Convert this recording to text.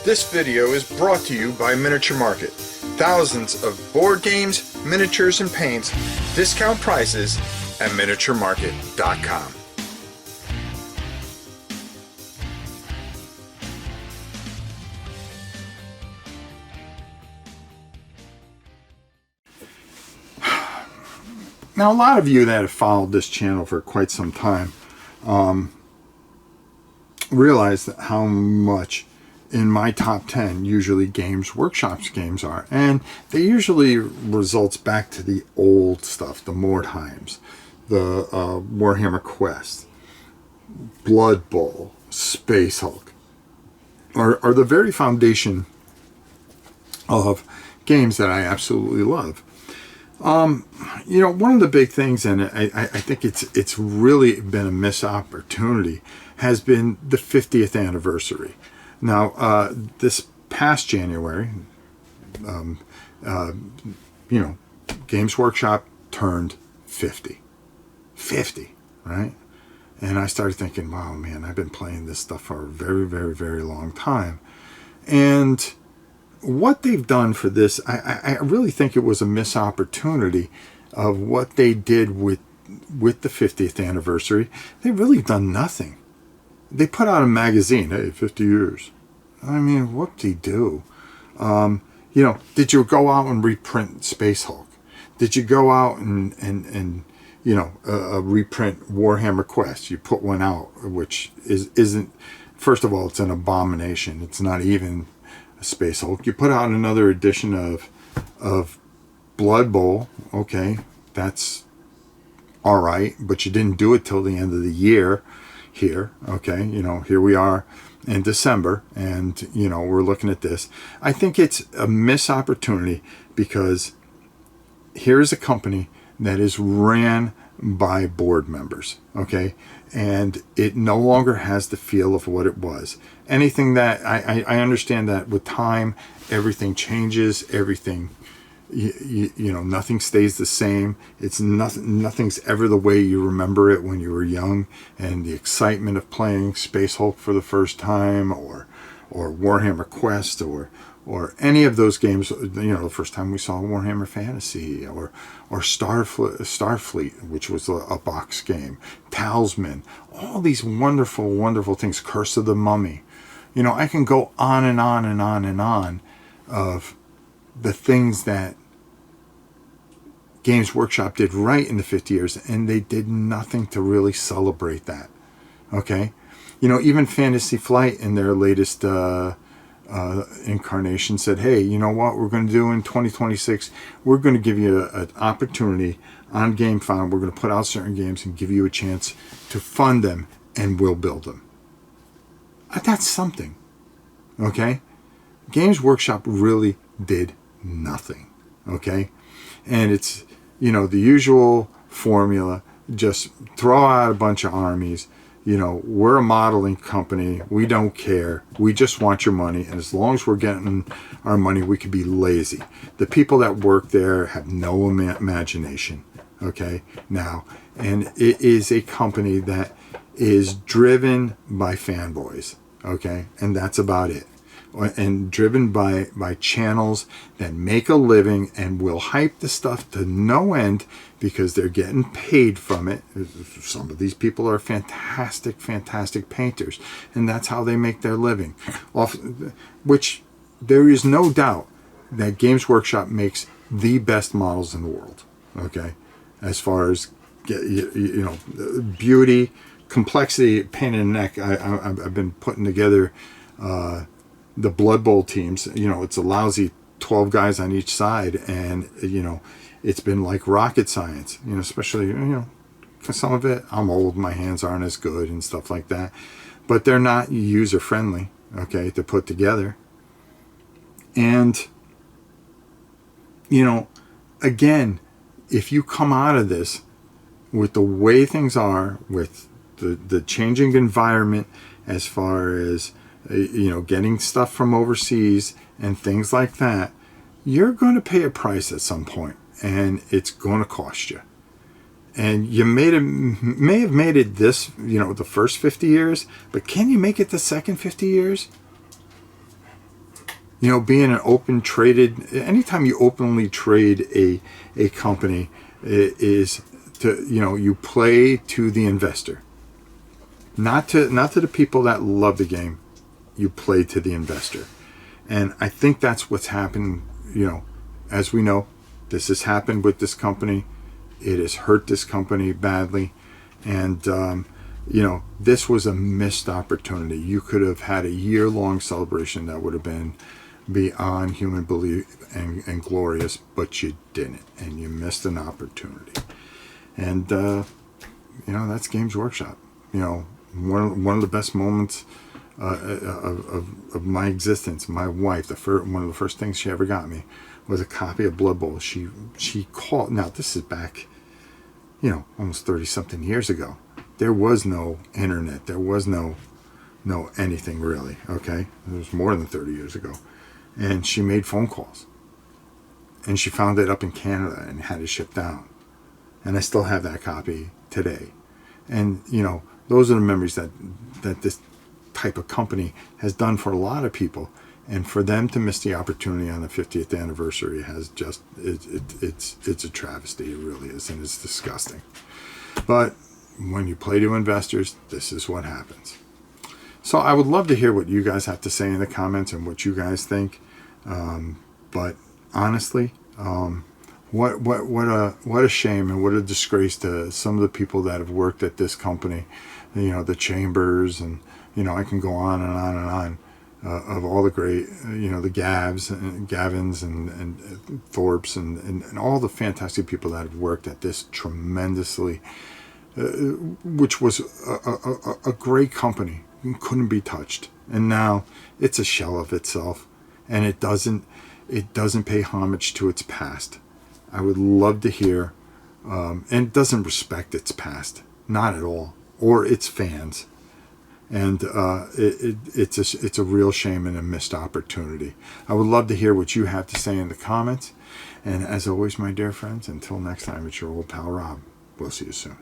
This video is brought to you by Miniature Market. Thousands of board games, miniatures, and paints, discount prices at miniaturemarket.com. Now, a lot of you that have followed this channel for quite some time realize that how much in my top 10 usually Games Workshop's games are, and they usually results back to the old stuff, the Mordheims, the Warhammer Quest, Blood Bowl, Space Hulk are the very foundation of games that I absolutely love. You know, one of the big things, and I think it's really been a missed opportunity, has been the 50th anniversary. Now, this past January, you know, Games Workshop turned 50. 50, right? And I started thinking, wow, man, I've been playing this stuff for a very, very, very long time. And what they've done for this, I really think it was a missed opportunity of what they did with the 50th anniversary. They've really done nothing. They put out a magazine, hey, 50 years. I mean, whoop-de-doo. You know, did you go out and reprint Space Hulk? Did you go out and you know, reprint Warhammer Quest? You put one out, which isn't, first of all, it's an abomination. It's not even a Space Hulk. You put out another edition of Blood Bowl. Okay, that's all right, but you didn't do it till the end of the year here. Okay, you know, here we are in December, and you know, we're looking at this. I think it's a missed opportunity because here's a company that is ran by board members, okay, and it no longer has the feel of what it was. Anything that I understand that with time everything changes, everything you know, nothing stays the same. It's nothing's ever the way you remember it when you were young, and the excitement of playing Space Hulk for the first time, or Warhammer Quest, or any of those games, you know, the first time we saw Warhammer Fantasy, or Starfleet, which was a box game, Talisman, all these wonderful, wonderful things, Curse of the Mummy. You know, I can go on and on and on and on of the things that Games Workshop did right in the 50 years, and they did nothing to really celebrate that. Okay? You know, even Fantasy Flight in their latest incarnation said, hey, you know what we're going to do in 2026? We're going to give you an opportunity on GameFound. We're going to put out certain games and give you a chance to fund them, and we'll build them. That's something. Okay? Games Workshop really did nothing. Okay? And it's, you know, the usual formula. Just throw out a bunch of armies. You know, we're a modeling company. We don't care. We just want your money. And as long as we're getting our money, we can be lazy. The people that work there have no imagination. Okay? Now, and it is a company that is driven by fanboys. Okay? And that's about it. And driven by channels that make a living and will hype the stuff to no end because they're getting paid from it. Some of these people are fantastic, fantastic painters, and that's how they make their living. Which there is no doubt that Games Workshop makes the best models in the world. Okay, as far as you know, beauty, complexity, pain in the neck. I've been putting together the Blood Bowl teams. You know, it's a lousy 12 guys on each side, and you know, it's been like rocket science. You know, especially, you know, some of it, I'm old, my hands aren't as good and stuff like that, but they're not user friendly, okay, to put together. And you know, again, if you come out of this with the way things are, with the changing environment as far as you know, getting stuff from overseas and things like that, you're going to pay a price at some point, and it's going to cost you. And you may have made it this, you know, the first 50 years, but can you make it the second 50 years? being an open traded, anytime you openly trade a company, is to, you play to the investor, not to the people that love the game. You play to the investor. And I think that's what's happened. As we know, this has happened with this company. It has hurt this company badly. And this was a missed opportunity. You could have had a year-long celebration that would have been beyond human belief and glorious, but you didn't, and you missed an opportunity. And that's Games Workshop. One of the best moments of my existence. My wife, one of the first things she ever got me was a copy of Blood Bowl. She called. Now this is back, almost 30 something years ago. There was no internet. There was no anything really. Okay, it was more than 30 years ago. And she made phone calls. And she found it up in Canada and had it shipped down. And I still have that copy today. And, those are the memories that this type of company has done for a lot of people. And for them to miss the opportunity on the 50th anniversary has just, it's a travesty. It really is. And it's disgusting. But when you play to investors, this is what happens. So I would love to hear what you guys have to say in the comments and what you guys think. But honestly, what a shame and what a disgrace to some of the people that have worked at this company. The Chambers, and I can go on and on and on of all the great, the Gavins and Thorpes and all the fantastic people that have worked at this tremendously, which was a great company. Couldn't be touched, and now it's a shell of itself, and it doesn't pay homage to its past. I would love to hear, and it doesn't respect its past, not at all, or its fans, and it's a real shame and a missed opportunity. I would love to hear what you have to say in the comments, and as always, my dear friends, until next time, it's your old pal Rob. We'll see you soon.